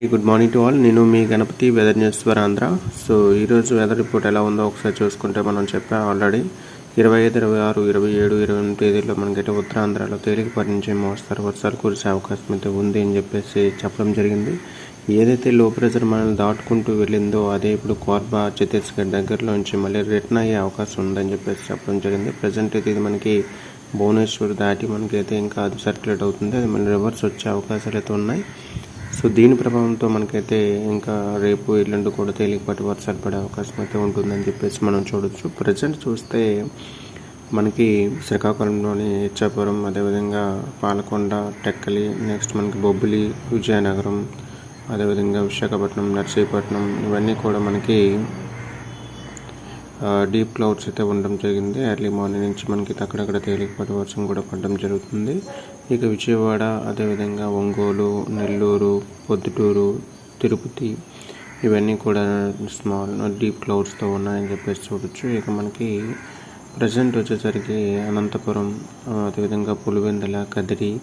Good morning to all. నేను మీ Ganapati weather news for Andhra. So ఈరోజు వెదర్ రిపోర్ట్ ఎలా ఉందో ఒకసారి చూసుకుంటే మనం చెప్పాం ఆల్రెడీ 25, 26, 27, 28 తేదీల్లో మనకైతే ఉత్తరాంధ్రలో తేలికపాటి నుంచి మోస్తారు వర్షాలు కురిసే అవకాశం అయితే ఉంది అని చెప్పేసి చెప్పడం జరిగింది. ఏదైతే లో ప్రెషర్ మనల్ని దాటుకుంటూ వెళ్ళిందో అదే ఇప్పుడు కోర్బా, ఛత్తీస్గఢ్ దగ్గరలోంచి మళ్ళీ రిటర్న్ అయ్యే అవకాశం ఉందని చెప్పేసి చెప్పడం జరిగింది. ప్రజెంట్ అయితే ఇది మనకి భువనేశ్వర్ దాటి మనకైతే ఇంకా అది సర్క్యులేట్ అవుతుంది. అది మళ్ళీ రివర్స్ వచ్చే అవకాశాలు అయితే ఉన్నాయి. సో దీని ప్రభావంతో మనకైతే ఇంకా రేపు ఎల్లుండి కూడా తేలికపాటి వర్షాలు పడే అవకాశం అయితే ఉంటుందని చెప్పేసి మనం చూడొచ్చు. ప్రజెంట్ చూస్తే మనకి శ్రీకాకుళంలోని ఇచ్చాపురం, అదేవిధంగా పాలకొండ, టెక్కలి, నెక్స్ట్ మనకి బొబ్బిలి, విజయనగరం, అదేవిధంగా విశాఖపట్నం, నర్సీపట్నం ఇవన్నీ కూడా మనకి డీప్ క్లౌడ్స్ అయితే ఉండడం జరిగింది. ఎర్లీ మార్నింగ్ నుంచి మనకి అక్కడక్కడ తేలికపాటి వర్షం కూడా పడడం జరుగుతుంది. ఇక విజయవాడ, అదేవిధంగా ఒంగోలు, నెల్లూరు, పొద్దుటూరు, తిరుపతి ఇవన్నీ కూడా స్మాల్ డీప్ క్లౌడ్స్తో ఉన్నాయని చెప్పేసి చూడొచ్చు. ఇక మనకి ప్రజెంట్ వచ్చేసరికి అనంతపురం, అదేవిధంగా పులివెందుల, కదిరి,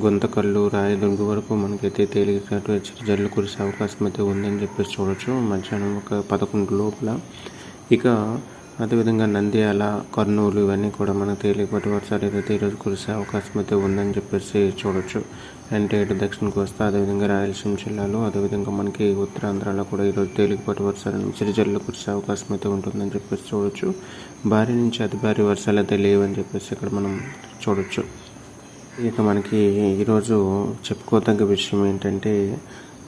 గుంతకల్లు, రాయదుర్గ వరకు మనకైతే తేలికపాటి జల్లు కురిసే అవకాశం అయితే ఉందని చెప్పేసి చూడొచ్చు మధ్యాహ్నం ఒక 11 లోపల. ఇక అదేవిధంగా నంద్యాల, కర్నూలు ఇవన్నీ కూడా మనకు తేలికపాటి వర్షాలు ఏదైతే ఈరోజు కురిసే అవకాశం అయితే ఉందని చెప్పేసి చూడొచ్చు. అంటే ఇటు దక్షిణ కోస్తా, అదేవిధంగా రాయలసీమ జిల్లాలో, అదేవిధంగా మనకి ఉత్తరాంధ్రలో కూడా ఈరోజు తేలికపాటి వర్షాలు చిరుజల్లు కురిసే అవకాశం అయితే ఉంటుందని చెప్పేసి చూడొచ్చు. భారీ నుంచి అతి భారీ వర్షాలు అయితే లేవని చెప్పేసి ఇక్కడ మనం చూడొచ్చు. ఇక మనకి ఈరోజు చెప్పుకోదగ్గ విషయం ఏంటంటే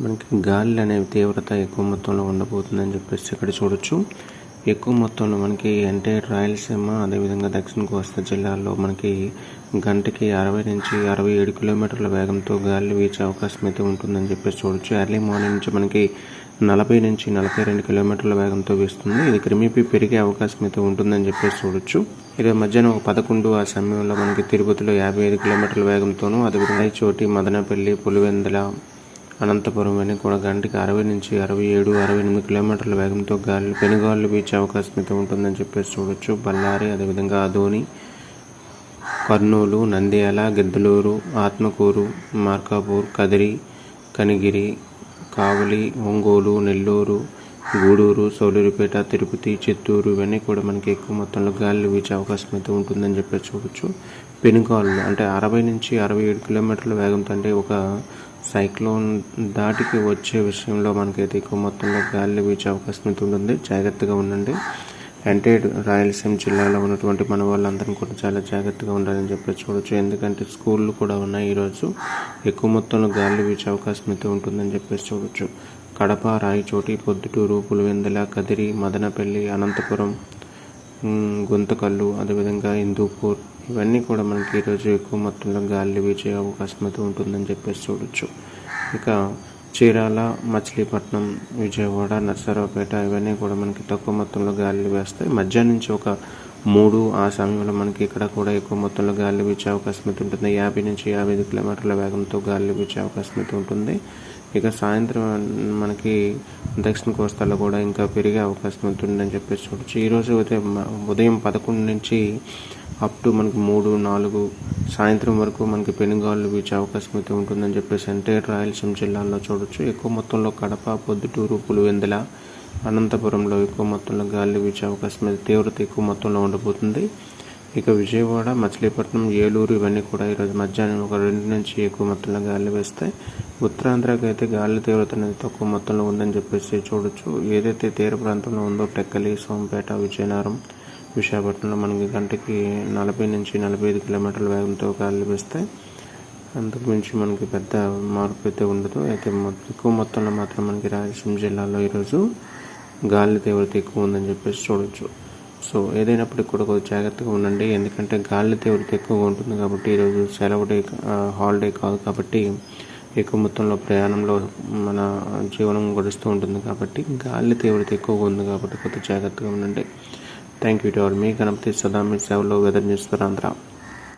మనకి గాలి అనేవి తీవ్రత ఎక్కువ మొత్తంలో ఉండబోతుందని చెప్పేసి ఇక్కడ చూడొచ్చు. ఎక్కువ మొత్తంలో మనకి అంటే రాయలసీమ, అదేవిధంగా దక్షిణ కోస్తా జిల్లాల్లో మనకి గంటకి 60 నుంచి 67 కిలోమీటర్ల వేగంతో గాలి వీచే అవకాశం అయితే ఉంటుందని చెప్పేసి చూడొచ్చు. ఎర్లీ మార్నింగ్ నుంచి మనకి 40 నుంచి 42 కిలోమీటర్ల వేగంతో వీస్తుంది. ఇది క్రమేపీ పెరిగే అవకాశం అయితే ఉంటుందని చెప్పేసి చూడొచ్చు. ఈరోజు మధ్యాహ్నం 11 ఆ సమయంలో మనకి తిరుపతిలో 55 కిలోమీటర్ల వేగంతోనూ, అదేవిధంగా చోటి, మదనపల్లి, పులివెందుల, అనంతపురం అని కూడా గంటకి 60 నుంచి 67, 68 కిలోమీటర్ల వేగంతో పెనుగాలులు వీచే అవకాశం అయితే ఉంటుందని చెప్పేసి చూడొచ్చు. బళ్ళారి, అదేవిధంగా ఆదోని, కర్నూలు, నంద్యాల, గిద్దలూరు, ఆత్మకూరు, మార్కాపూర్, కదిరి, కనిగిరి, కావలి, ఒంగోలు, నెల్లూరు, గూడూరు, సౌలూరుపేట, తిరుపతి, చిత్తూరు ఇవన్నీ కూడా మనకి ఎక్కువ మొత్తంలో గాలులు వీచే అవకాశం అయితే ఉంటుందని చెప్పేసి చూడొచ్చు. పెనుగాలులు అంటే 60 నుంచి 67 కిలోమీటర్ల వేగంతో, అంటే ఒక సైక్లోన్ దాటికి వచ్చే విషయంలో మనకైతే ఎక్కువ మొత్తంలో గాలి వీచే అవకాశం అయితే ఉంటుంది. జాగ్రత్తగా ఉండండి. అంటే రాయలసీమ జిల్లాలో ఉన్నటువంటి మన వాళ్ళందరం కూడా చాలా జాగ్రత్తగా ఉండాలని చెప్పి చూడొచ్చు. ఎందుకంటే స్కూళ్ళు కూడా ఉన్నాయి. ఈరోజు ఎక్కువ మొత్తంలో గాలి వీచే అవకాశం అయితే ఉంటుందని చెప్పేసి చూడొచ్చు. కడప, రాయచోటి, పొద్దుటూరు, పులివెందుల, కదిరి, మదనపల్లి, అనంతపురం, గుంతకల్లు, అదేవిధంగా హిందూపూర్ ఇవన్నీ కూడా మనకి ఈరోజు ఎక్కువ మొత్తంలో గాలి వీచే అవకాశం అయితే ఉంటుందని చెప్పేసి చూడొచ్చు. ఇక చీరాల, మచిలీపట్నం, విజయవాడ, నర్సరావుపేట ఇవన్నీ కూడా మనకి తక్కువ మొత్తంలో గాలి వేస్తాయి. మధ్యాహ్నం నుంచి ఒక 3 ఆ సమయంలో మనకి ఇక్కడ కూడా ఎక్కువ మొత్తంలో గాలి వీచే అవకాశం అయితే ఉంటుంది. 50 నుంచి 55 కిలోమీటర్ల వేగంతో గాలి వీచే అవకాశం అయితే ఉంటుంది. ఇక సాయంత్రం మనకి దక్షిణ కోస్తాలో కూడా ఇంకా పెరిగే అవకాశం ఉంటుందని చెప్పేసి చూడొచ్చు. ఈరోజు అయితే ఉదయం 11 నుంచి అప్ టు మనకి 3, 4 సాయంత్రం వరకు మనకి పెనుగాలులు వీచే అవకాశం అయితే ఉంటుందని చెప్పేసి అంటే రాయలసీమ జిల్లాల్లో చూడొచ్చు. ఎక్కువ మొత్తంలో కడప, పొద్దుటూరు, పులివెందుల, అనంతపురంలో ఎక్కువ మొత్తంలో గాలి వీచే అవకాశం అయితే తీవ్రత ఎక్కువ మొత్తంలో ఉండబోతుంది. ఇక విజయవాడ, మచిలీపట్నం, ఏలూరు ఇవన్నీ కూడా ఈరోజు మధ్యాహ్నం ఒక 2 నుంచి ఎక్కువ మొత్తంలో గాలి వేస్తాయి. ఉత్తరాంధ్రకి అయితే గాలి తీవ్రత అనేది తక్కువ మొత్తంలో ఉందని చెప్పేసి చూడొచ్చు. ఏదైతే తీర ప్రాంతంలో ఉందో టెక్కలి, సోంపేట, విజయనగరం, విశాఖపట్నంలో మనకి గంటకి 40 నుంచి 45 కిలోమీటర్ల వేగంతో గాలి వేస్తాయి. అంతకు మించి మనకి పెద్ద మార్పు అయితే ఉండదు. అయితే ఎక్కువ మొత్తంలో మాత్రం మనకి రాయలసీమ జిల్లాలో ఈరోజు గాలి తీవ్రత ఎక్కువ ఉందని చెప్పేసి చూడొచ్చు. సో ఏదైనప్పటికీ కూడా కొంచెం జాగ్రత్తగా ఉండండి. ఎందుకంటే గాలి తీవ్రత ఎక్కువగా ఉంటుంది కాబట్టి ఈరోజు సెలవు డే, హాలిడే కాదు కాబట్టి ఎక్కువ మొత్తంలో ప్రయాణంలో మన జీవనం గడుస్తూ ఉంటుంది కాబట్టి గాలి తీవ్రత ఎక్కువగా ఉంది కాబట్టి కొంచెం జాగ్రత్తగా ఉండండి. Thank you to all. మీ గణపతి సదా మీ సేవలో వెదర్ న్యూస్ ఫర్ ఆంధ్ర.